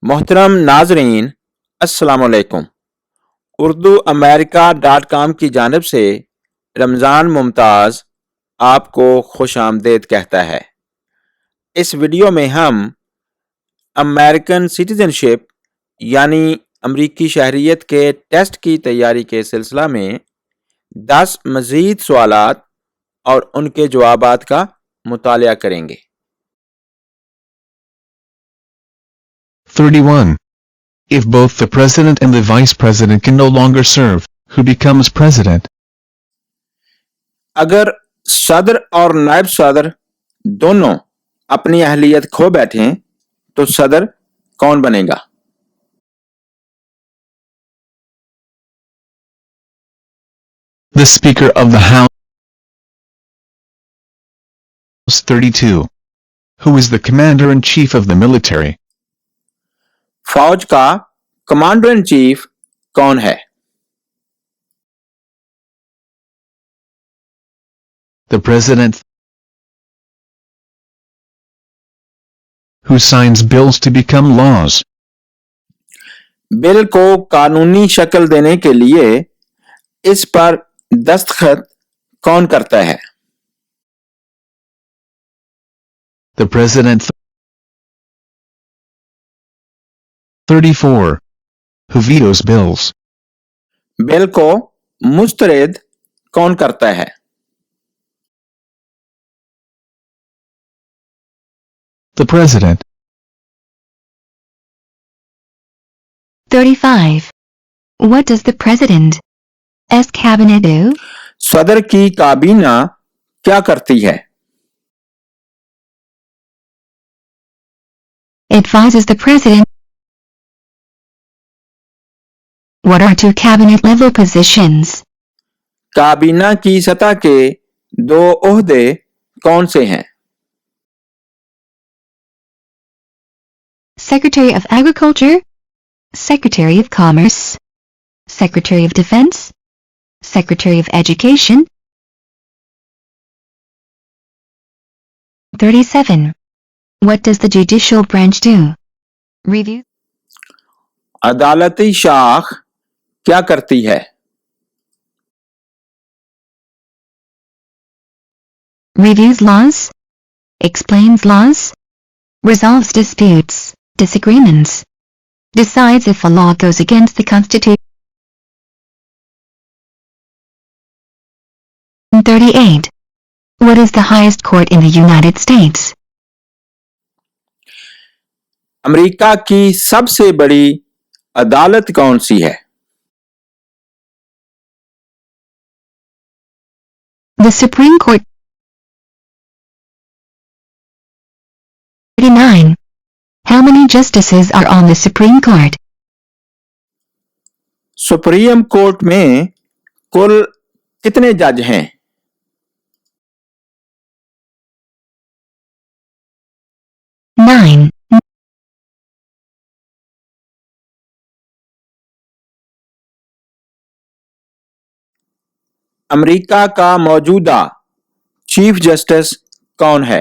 मोहतरम नाजरीन, अस्सलामुअलैकुम। उर्दू अमेरिका .com की जानिब से रमज़ान मुमताज़ आपको खुश आमदेद कहता है। इस वीडियो में हम अमेरिकन सिटीज़नशिप यानी अमरीकी शहरियत के टेस्ट की तैयारी के सिलसिला में 10 मज़ीद सवालात और उनके जवाबात का मुतालिया करेंगे। 31. If both the president and the vice president can no longer serve, who becomes president? अगर सदर और नायब सदर दोनों अपनी अहलियत खो बैठें तो सदर कौन बनेगा? The Speaker of the House. 32. Who is the commander-in-chief of the military? फौज का कमांडर इन चीफ कौन है? The president. Who signs bills to become laws? Bill को कानूनी शक्ल देने के लिए इस पर दस्तखत कौन करता है? The president. 34. Who vetoes bills? Bill को मुस्तरद कौन करता है? The president. 35. What does the president's cabinet do? सदर की काबीना क्या करती है? Advises the president. What are two cabinet level positions? काबीना की सतह के दो ओहदे कौन से हैं? Secretary of Agriculture, Secretary of Commerce, Secretary of Defense, Secretary of Education. 37. What does the judicial branch do? Review. अदालती शाख क्या करती है? Reviews laws, explains laws, resolves disputes, disagreements, decides if a law goes against the Constitution. 38. What is the highest court in the United States? America की सबसे बड़ी अदालत कौन सी है? The Supreme Court. 39. How many justices are on the Supreme Court? Supreme court में कुल कितने जज हैं? Nine. अमेरिका का मौजूदा चीफ जस्टिस कौन है?